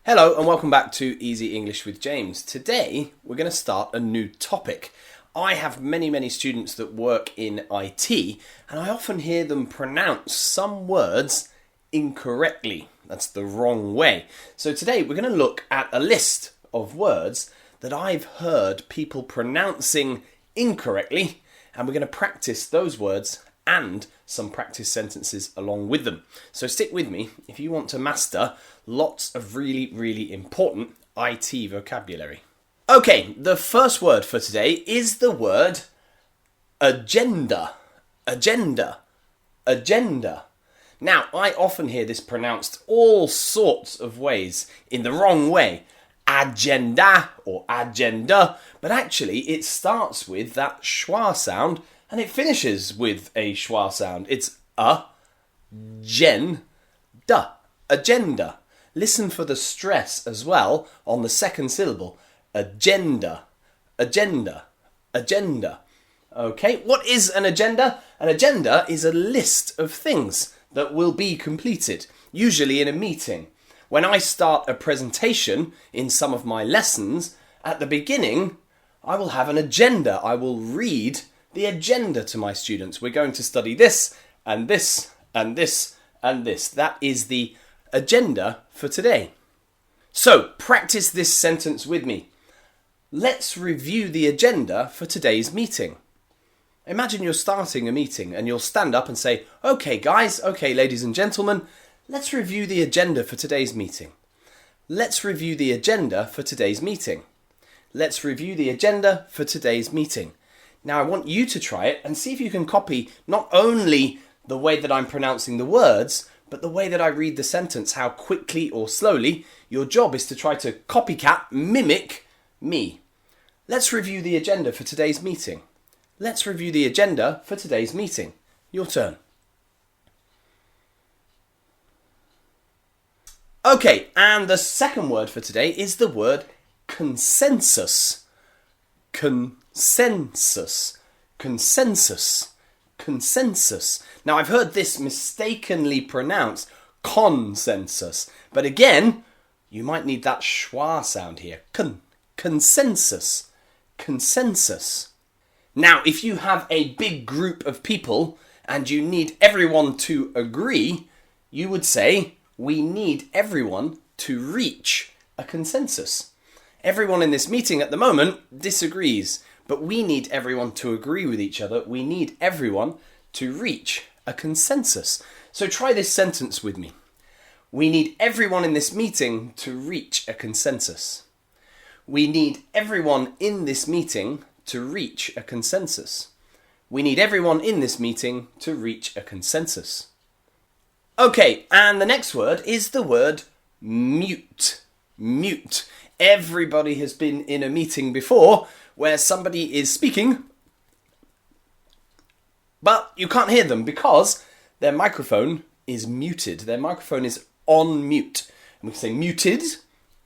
Hello and welcome back to Easy English with James. Today we're going to start a new topic. I have many students that work in IT and I often hear them pronounce some words incorrectly. That's the wrong way. So today we're going to look at a list of words that I've heard people pronouncing incorrectly, and we're going to practice those words and some practice sentences along with them. So stick with me if you want to master lots of really important IT vocabulary. Okay, the first word for today is the word agenda. Agenda. Agenda. Now, I often hear this pronounced all sorts of ways in the wrong way. Agenda or agenda, but actually it starts with that schwa sound and it finishes with a schwa sound. It's agenda. Listen for the stress as well on the second syllable. Agenda. Agenda. Agenda. Okay, what is an agenda? An agenda is a list of things that will be completed, usually in a meeting. When I start a presentation in some of my lessons, at the beginning, I will have an agenda. I will read the agenda to my students. We're going to study this and this and this and this. That is the agenda for today. So, practice this sentence with me. Let's review the agenda for today's meeting. Imagine you're starting a meeting and you'll stand up and say, okay guys, okay ladies and gentlemen, let's review the agenda for today's meeting. Let's review the agenda for today's meeting. Let's review the agenda for today's meeting. Now I want you to try it and see if you can copy not only the way that I'm pronouncing the words, but the way that I read the sentence, how quickly or slowly. Your job is to try to copycat, mimic me. Let's review the agenda for today's meeting. Let's review the agenda for today's meeting. Your turn. Okay, and the second word for today is the word consensus. Consensus. Consensus. Consensus. Now, I've heard this mistakenly pronounced consensus, but again, you might need that schwa sound here. Consensus. Consensus. Now, if you have a big group of people and you need everyone to agree, you would say, we need everyone to reach a consensus. Everyone in this meeting at the moment disagrees, but we need everyone to agree with each other. We need everyone to reach a consensus. So try this sentence with me. We need everyone in this meeting to reach a consensus. We need everyone in this meeting to reach a consensus. We need everyone in this meeting to reach a consensus. Okay, and the next word is the word mute. Mute. Everybody has been in a meeting before where somebody is speaking, but you can't hear them because their microphone is muted. Their microphone is on mute. And we can say muted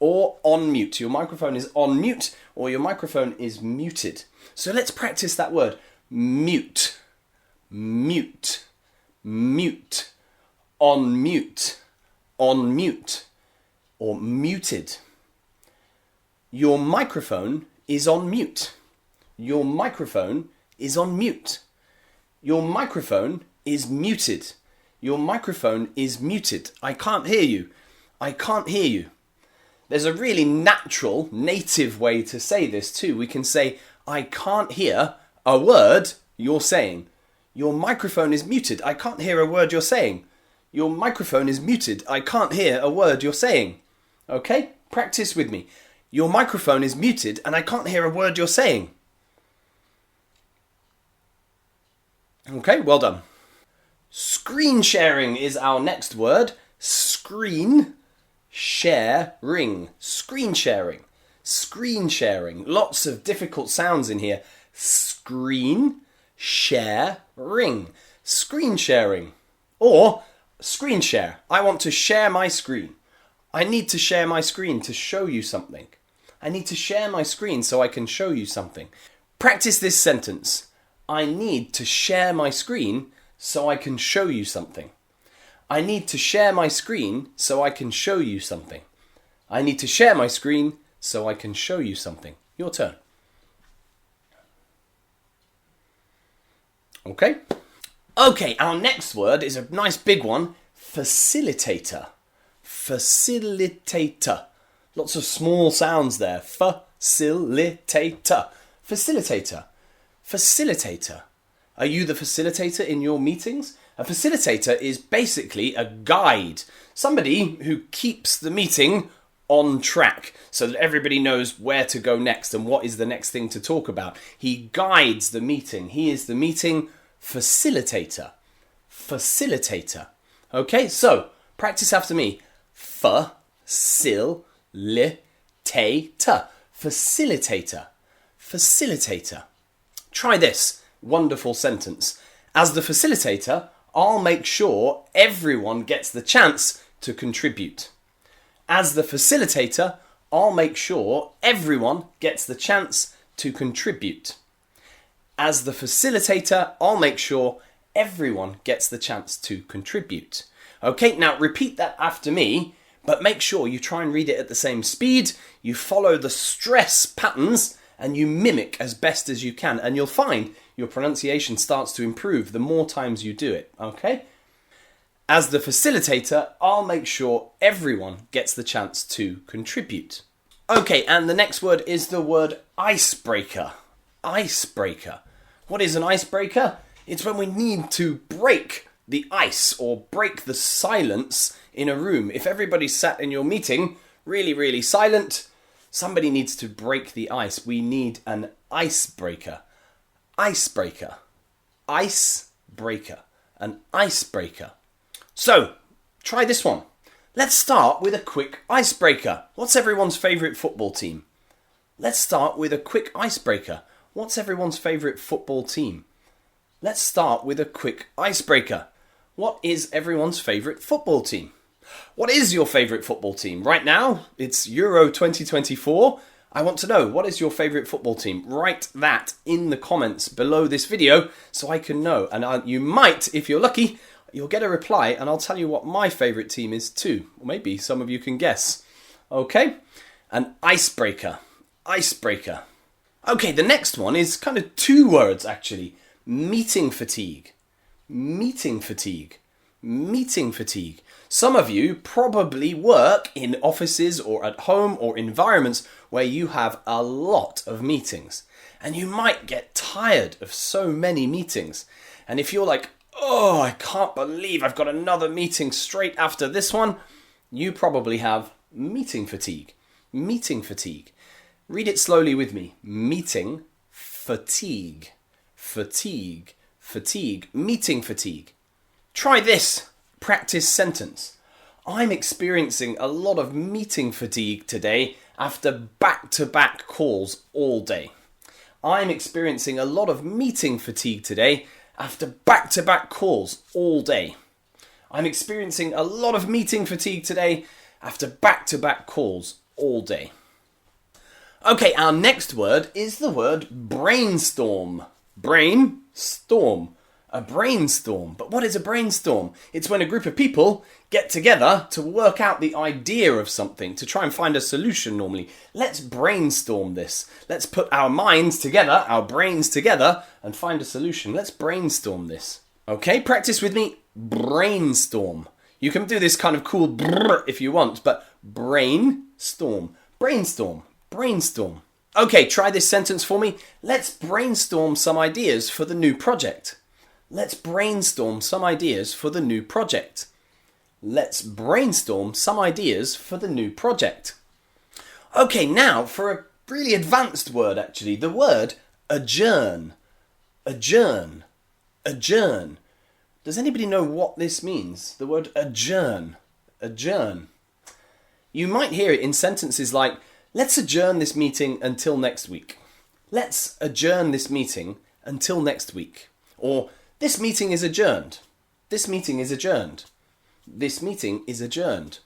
or on mute. Your microphone is on mute or your microphone is muted. So let's practice that word. Mute. Mute. Mute. On mute. On mute. Or muted. Your microphone is on mute. Your microphone is on mute. Your microphone is muted. Your microphone is muted. I can't hear you. I can't hear you. There's a really natural, native way to say this too. We can say, I can't hear a word you're saying. Your microphone is muted. I can't hear a word you're saying. Your microphone is muted. I can't hear a word you're saying. Okay? Practice with me. Your microphone is muted and I can't hear a word you're saying. Okay, well done. Screen sharing is our next word. Screen sharing. Screen sharing. Screen sharing. Lots of difficult sounds in here. Screen sharing. Screen sharing. Or screen share. I want to share my screen. I need to share my screen to show you something. I need to share my screen so I can show you something. Practice this sentence. I need to share my screen so I can show you something. I need to share my screen so I can show you something. I need to share my screen so I can show you something. Your turn. Okay. Okay, our next word is a nice big one. Facilitator. Facilitator. Lots of small sounds there. Facilitator. Facilitator. Facilitator. Are you the facilitator in your meetings? A facilitator is basically a guide. Somebody who keeps the meeting on track so that everybody knows where to go next and what is the next thing to talk about. He guides the meeting. He is the meeting facilitator. Facilitator. Okay, so practice after me. Facilitator. Facilitator. Facilitator. Try this wonderful sentence. As the facilitator, I'll make sure everyone gets the chance to contribute. As the facilitator, I'll make sure everyone gets the chance to contribute. As the facilitator, I'll make sure everyone gets the chance to contribute. Okay, now repeat that after me, but make sure you try and read it at the same speed, you follow the stress patterns, and you mimic as best as you can, and you'll find your pronunciation starts to improve the more times you do it, okay? As the facilitator, I'll make sure everyone gets the chance to contribute. Okay, and the next word is the word icebreaker. Icebreaker. What is an icebreaker? It's when we need to break the ice or break the silence in a room. If everybody's sat in your meeting really, really silent, somebody needs to break the ice. We need an icebreaker. Icebreaker. Icebreaker. An icebreaker. So, try this one. Let's start with a quick icebreaker. What's everyone's favourite football team? Let's start with a quick icebreaker. What's everyone's favourite football team? Let's start with a quick icebreaker. What is everyone's favourite football team? What is your favourite football team? Right now, it's Euro 2024. I want to know, what is your favourite football team? Write that in the comments below this video so I can know. And you might, if you're lucky, you'll get a reply and I'll tell you what my favourite team is too. Or maybe some of you can guess. Okay? An icebreaker. Icebreaker. Okay, the next one is kind of two words actually. Meeting fatigue. Meeting fatigue. Meeting fatigue. Some of you probably work in offices or at home or environments where you have a lot of meetings. And you might get tired of so many meetings. And if you're like, oh, I can't believe I've got another meeting straight after this one, you probably have meeting fatigue. Meeting fatigue. Read it slowly with me. Meeting fatigue. Fatigue. Fatigue. Meeting fatigue. Try this practice sentence. I'm experiencing a lot of meeting fatigue today after back-to-back calls all day. I'm experiencing a lot of meeting fatigue today after back-to-back calls all day. I'm experiencing a lot of meeting fatigue today after back-to-back calls all day. Okay, our next word is the word brainstorm. Brainstorm. A brainstorm. But what is a brainstorm? It's when a group of people get together to work out the idea of something, to try and find a solution normally. Let's brainstorm this. Let's put our minds together, our brains together, and find a solution. Let's brainstorm this. Okay, practice with me. Brainstorm. You can do this kind of cool brrr if you want, but brainstorm. Brainstorm. Brainstorm. Okay, try this sentence for me. Let's brainstorm some ideas for the new project. Let's brainstorm some ideas for the new project. Let's brainstorm some ideas for the new project. Okay, now for a really advanced word actually, the word adjourn. Adjourn. Adjourn. Does anybody know what this means? The word adjourn. Adjourn. You might hear it in sentences like, let's adjourn this meeting until next week. Let's adjourn this meeting until next week. Or, this meeting is adjourned. This meeting is adjourned. This meeting is adjourned.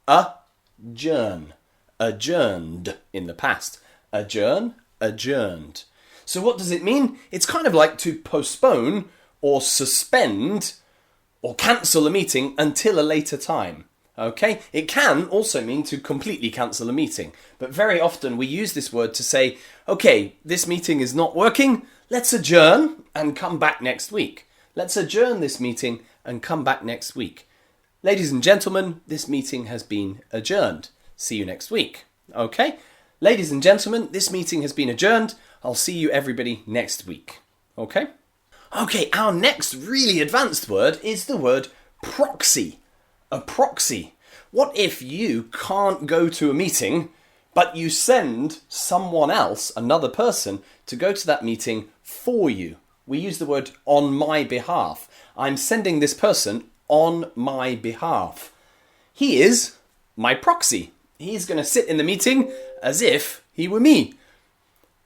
Adjourn. Adjourned in the past. Adjourn. Adjourned. So what does it mean? It's kind of like to postpone or suspend or cancel a meeting until a later time. Okay, it can also mean to completely cancel a meeting, but very often we use this word to say, okay, this meeting is not working, let's adjourn and come back next week. Let's adjourn this meeting and come back next week. Ladies and gentlemen, this meeting has been adjourned. See you next week. Okay, ladies and gentlemen, this meeting has been adjourned. I'll see you everybody next week. Okay? Okay, our next really advanced word is the word proxy. A proxy. What if you can't go to a meeting, but you send someone else, another person, to go to that meeting for you? We use the word on my behalf. I'm sending this person on my behalf. He is my proxy. He's going to sit in the meeting as if he were me.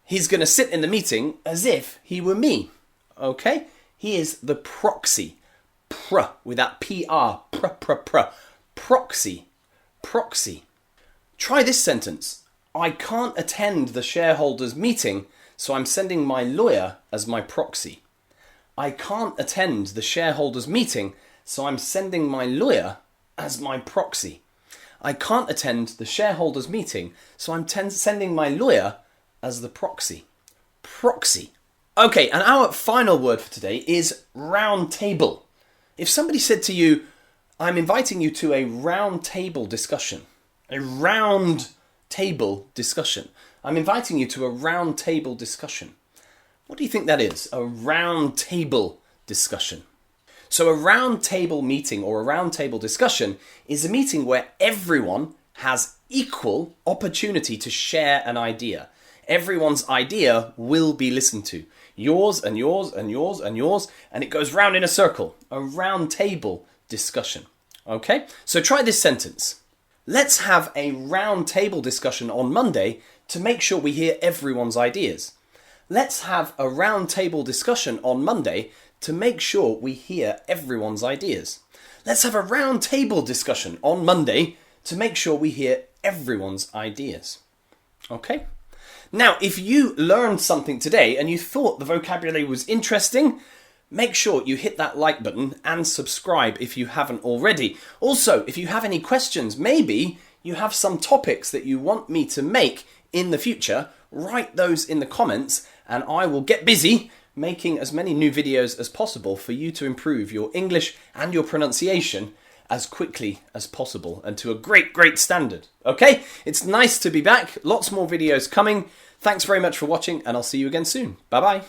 He's going to sit in the meeting as if he were me. Okay? He is the proxy. With that P-R. Proxy. Proxy. Try this sentence. I can't attend the shareholders' meeting, so I'm sending my lawyer as my proxy. I can't attend the shareholders' meeting, so I'm sending my lawyer as my proxy. I can't attend the shareholders' meeting, so I'm sending my lawyer as the proxy. Proxy. Okay, and our final word for today is roundtable. If somebody said to you, I'm inviting you to a round table discussion. A round table discussion. I'm inviting you to a round table discussion. What do you think that is? A round table discussion. So a round table meeting or a round table discussion is a meeting where everyone has equal opportunity to share an idea. Everyone's idea will be listened to. Yours and yours and yours and yours, and it goes round in a circle. A round table discussion. Okay, so try this sentence. Let's have a round table discussion on Monday to make sure we hear everyone's ideas. Let's have a round table discussion on Monday to make sure we hear everyone's ideas. Let's have a round table discussion on Monday to make sure we hear everyone's ideas. Okay? Now, if you learned something today and you thought the vocabulary was interesting, make sure you hit that like button and subscribe if you haven't already. Also, if you have any questions, maybe you have some topics that you want me to make in the future, write those in the comments and I will get busy making as many new videos as possible for you to improve your English and your pronunciation as quickly as possible and to a great standard. Okay, it's nice to be back. Lots more videos coming. Thanks very much for watching and I'll see you again soon. Bye bye.